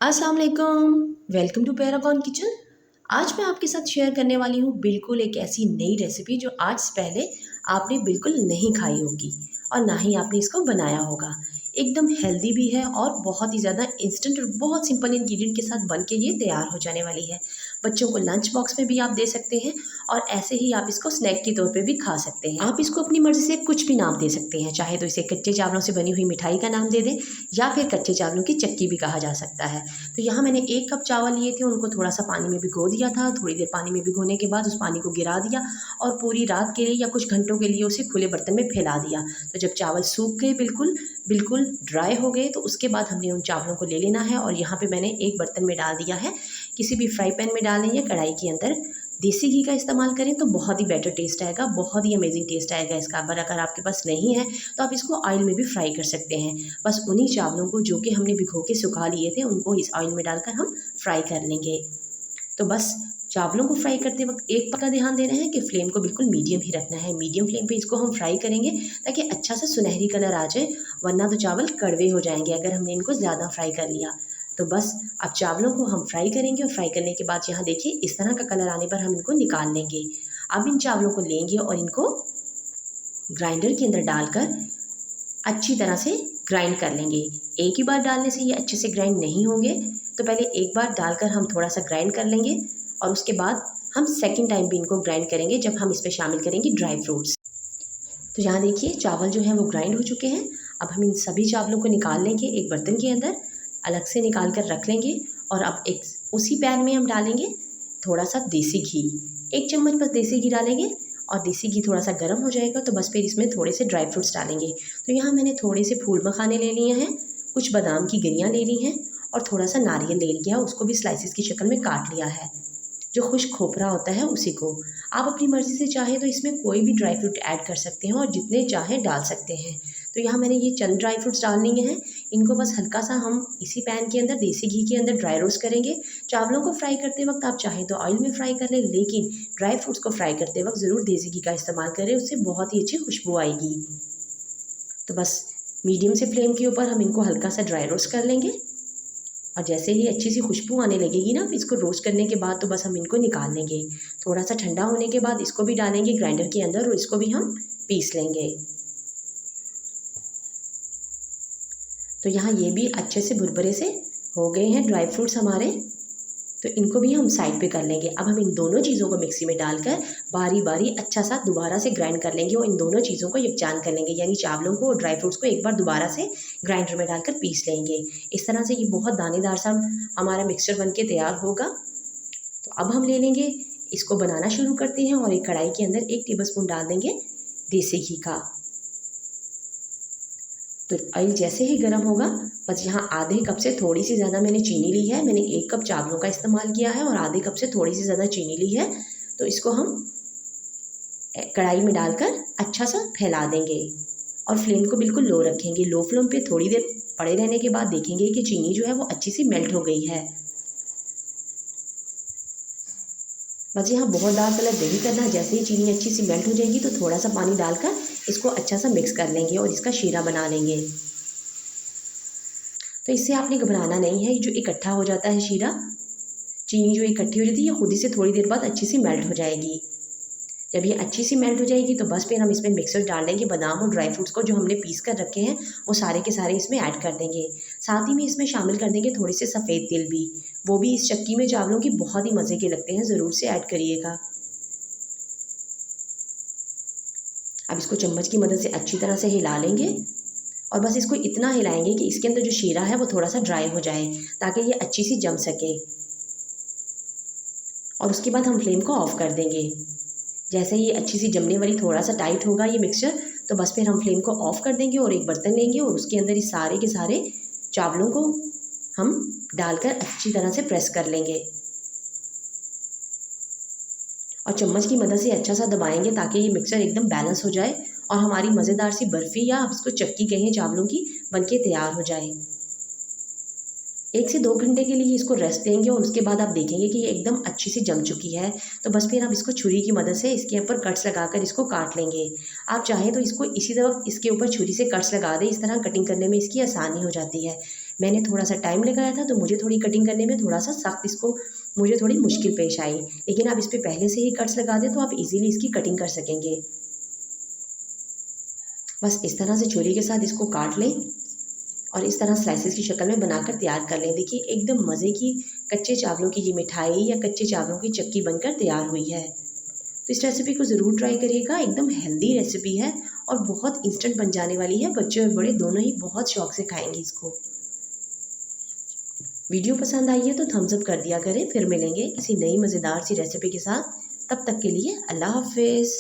अस्सलाम वालेकुम। Welcome to Paragon kitchen. आज मैं आपके साथ शेयर करने वाली हूँ बिल्कुल एक ऐसी नई रेसिपी जो आज से पहले आपने बिल्कुल नहीं खाई होगी और ना ही आपने इसको बनाया होगा। एकदम हेल्दी भी है और बहुत ही ज़्यादा इंस्टेंट और बहुत सिंपल इंग्रेडिएंट के साथ बन के ये तैयार हो जाने वाली है। बच्चों को लंच बॉक्स में भी आप दे सकते हैं और ऐसे ही आप इसको स्नैक के तौर पे भी खा सकते हैं। आप इसको अपनी मर्ज़ी से कुछ भी नाम दे सकते हैं, चाहे तो इसे कच्चे चावलों से बनी हुई मिठाई का नाम दे दें या फिर कच्चे चावलों की चक्की भी कहा जा सकता है। तो यहाँ मैंने 1 कप चावल लिए थे, उनको थोड़ा-सा पानी में भिगो दिया था। थोड़ी देर पानी में भिगोने के बाद उस पानी को गिरा दिया और पूरी रात के लिए या कुछ घंटों के लिए उसे खुले बर्तन में फैला दिया। तो जब चावल सूख गए बिल्कुल ड्राई हो गए तो उसके बाद हमने उन चावलों को ले लेना है और यहाँ पे मैंने एक बर्तन में डाल दिया है। किसी भी फ्राई पैन में डालें या कढ़ाई के अंदर देसी घी का इस्तेमाल करें तो बहुत ही बेटर टेस्ट आएगा, बहुत ही अमेजिंग टेस्ट आएगा इसका। पर अगर आपके पास नहीं है तो आप इसको ऑयल में भी फ्राई कर सकते हैं। बस उन्हीं चावलों को जो कि हमने भिगो के सुखा लिए थे उनको इस ऑयल में डालकर हम फ्राई कर लेंगे। तो बस चावलों को फ्राई करते वक्त एक बात का ध्यान देना है कि फ्लेम को बिल्कुल मीडियम ही रखना है। मीडियम फ्लेम पे इसको हम फ्राई करेंगे ताकि अच्छा सा सुनहरी कलर आ जाए, वरना तो चावल कड़वे हो जाएंगे अगर हमने इनको ज़्यादा फ्राई कर लिया। तो बस अब चावलों को हम फ्राई करेंगे और फ्राई करने के बाद यहाँ देखिए इस तरह का कलर आने पर हम इनको निकाल लेंगे। अब इन चावलों को लेंगे और इनको ग्राइंडर के अंदर डालकर अच्छी तरह से ग्राइंड कर लेंगे। एक ही बार डालने से ये अच्छे से ग्राइंड नहीं होंगे, तो पहले एक बार डालकर हम थोड़ा सा ग्राइंड कर लेंगे और उसके बाद हम सेकंड टाइम भी इनको ग्राइंड करेंगे जब हम इसमें शामिल करेंगे ड्राई फ्रूट्स। तो यहाँ देखिए चावल जो हैं वो ग्राइंड हो चुके हैं। अब हम इन सभी चावलों को निकाल लेंगे, एक बर्तन के अंदर अलग से निकाल कर रख लेंगे और अब एक उसी पैन में हम डालेंगे थोड़ा सा देसी घी। 1 चम्मच बस देसी घी डालेंगे और देसी घी थोड़ा सा गर्म हो जाएगा तो बस फिर इसमें थोड़े से ड्राई फ्रूट्स डालेंगे। तो यहाँ मैंने थोड़े से फूल मखाने ले लिए हैं, कुछ बादाम की गिरियाँ ले ली हैं और थोड़ा सा नारियल ले लिया, उसको भी स्लाइसिस की शक्ल में काट लिया है। जो खुश्क खोपरा होता है उसी को आप अपनी मर्ज़ी से चाहें तो इसमें कोई भी ड्राई फ्रूट ऐड कर सकते हैं और जितने चाहें डाल सकते हैं। तो यहाँ मैंने ये चंद ड्राई फ्रूट्स डाल लिए हैं। इनको बस हल्का सा हम इसी पैन के अंदर देसी घी के अंदर ड्राई रोस्ट करेंगे। चावलों को फ्राई करते वक्त आप चाहें तो ऑयल में फ्राई कर लें, लेकिन ड्राई फ्रूट्स को फ्राई करते वक्त ज़रूर देसी घी का इस्तेमाल करें, उससे बहुत ही अच्छी खुशबू आएगी। तो बस मीडियम से फ्लेम के ऊपर हम इनको हल्का सा ड्राई रोस्ट कर लेंगे और जैसे ही अच्छी सी खुशबू आने लगेगी ना इसको रोस्ट करने के बाद तो बस हम इनको निकाल लेंगे। थोड़ा सा ठंडा होने के बाद इसको भी डालेंगे ग्राइंडर के अंदर और इसको भी हम पीस लेंगे। तो यहाँ ये भी अच्छे से भुरभुरे से हो गए हैं ड्राई फ्रूट्स हमारे, तो इनको भी हम साइड पे कर लेंगे। अब हम इन दोनों चीज़ों को मिक्सी में डालकर बारी बारी अच्छा सा दोबारा से ग्राइंड कर लेंगे और इन दोनों चीज़ों को यकजान कर लेंगे, यानी चावलों को और ड्राई फ्रूट्स को एक बार दोबारा से ग्राइंडर में डालकर पीस लेंगे। इस तरह से ये बहुत दानेदार सा हमारा मिक्सचर बन के तैयार होगा। तो अब हम ले लेंगे, इसको बनाना शुरू करते हैं और एक कढ़ाई के अंदर 1 टेबलस्पून डाल देंगे देसी घी का। तो ऑयल जैसे ही गर्म होगा बस यहाँ आधे कप से थोड़ी सी ज़्यादा मैंने चीनी ली है। मैंने 1 कप चावलों का इस्तेमाल किया है और आधे कप से थोड़ी सी ज़्यादा चीनी ली है। तो इसको हम कढ़ाई में डालकर अच्छा सा फैला देंगे और फ्लेम को बिल्कुल लो रखेंगे। लो फ्लेम पे थोड़ी देर पड़े रहने के बाद देखेंगे कि चीनी जो है वो अच्छी सी मेल्ट हो गई है। बस यहाँ बहुत डार्क कलर नहीं करना, जैसे ही चीनी अच्छी सी मेल्ट हो जाएगी तो थोड़ा सा पानी डालकर इसको अच्छा सा मिक्स कर लेंगे और इसका शीरा बना लेंगे। तो इससे आपने घबराना नहीं है, जो इकट्ठा हो जाता है शीरा, चीनी जो इकट्ठी हो जाती है ये खुद ही से थोड़ी देर बाद अच्छी सी मेल्ट हो जाएगी। जब ये अच्छी सी मेल्ट हो जाएगी तो बस फिर हम इसमें मिक्सर डाल देंगे बादाम और ड्राई फ्रूट्स को जो हमने पीस कर रखे हैं वो सारे के सारे इसमें ऐड कर देंगे। साथ ही में इसमें शामिल कर देंगे थोड़े से सफ़ेद तिल भी, वो भी इस चक्की में चावलों की बहुत ही मज़े के लगते हैं, ज़रूर से ऐड करिएगा। अब इसको चम्मच की मदद से अच्छी तरह से हिला लेंगे और बस इसको इतना हिलाएंगे कि इसके अंदर जो शीरा है वो थोड़ा सा ड्राई हो जाए ताकि ये अच्छी सी जम सके और उसके बाद हम फ्लेम को ऑफ़ कर देंगे। जैसे ही अच्छी सी जमने वाली थोड़ा सा टाइट होगा ये मिक्सचर तो बस फिर हम फ्लेम को ऑफ़ कर देंगे और एक बर्तन लेंगे और उसके अंदर इस सारे के सारे चावलों को हम डालकर अच्छी तरह से प्रेस कर लेंगे और चम्मच की मदद से अच्छा सा दबाएंगे ताकि ये मिक्सचर एकदम बैलेंस हो जाए और हमारी मज़ेदार सी बर्फ़ी या आप इसको चक्की कहें चावलों की बनके तैयार हो जाए। 1 से 2 घंटे के लिए इसको रेस्ट देंगे और उसके बाद आप देखेंगे कि ये एकदम अच्छी सी जम चुकी है। तो बस फिर हम इसको छुरी की मदद से इसके ऊपर कट्स लगाकर इसको काट लेंगे। आप चाहें तो इसको इसी तरह इसके ऊपर छुरी से कट्स लगा दें, इस तरह कटिंग करने में इसकी आसानी हो जाती है। मैंने थोड़ा सा टाइम लगाया था, तो मुझे थोड़ी कटिंग करने में थोड़ा सा सख्त इसको मुझे थोड़ी मुश्किल पेश आई, लेकिन आप इस पर पहले से ही कट्स लगा दें तो आप इजीली इसकी कटिंग कर सकेंगे। बस इस तरह से छुरी के साथ इसको काट लें और इस तरह स्लाइसेस की शक्ल में बनाकर तैयार कर लें। देखिए एकदम मज़े की कच्चे चावलों की ये मिठाई या कच्चे चावलों की चक्की बनकर तैयार हुई है। तो इस रेसिपी को ज़रूर ट्राई करिएगा, एकदम हेल्दी रेसिपी है और बहुत इंस्टेंट बन जाने वाली है। बच्चे और बड़े दोनों ही बहुत शौक से खाएंगे इसको। वीडियो पसंद आई है तो थम्स अप कर दिया करें। फिर मिलेंगे किसी नई मज़ेदार सी रेसिपी के साथ, तब तक के लिए अल्लाह हाफिज़।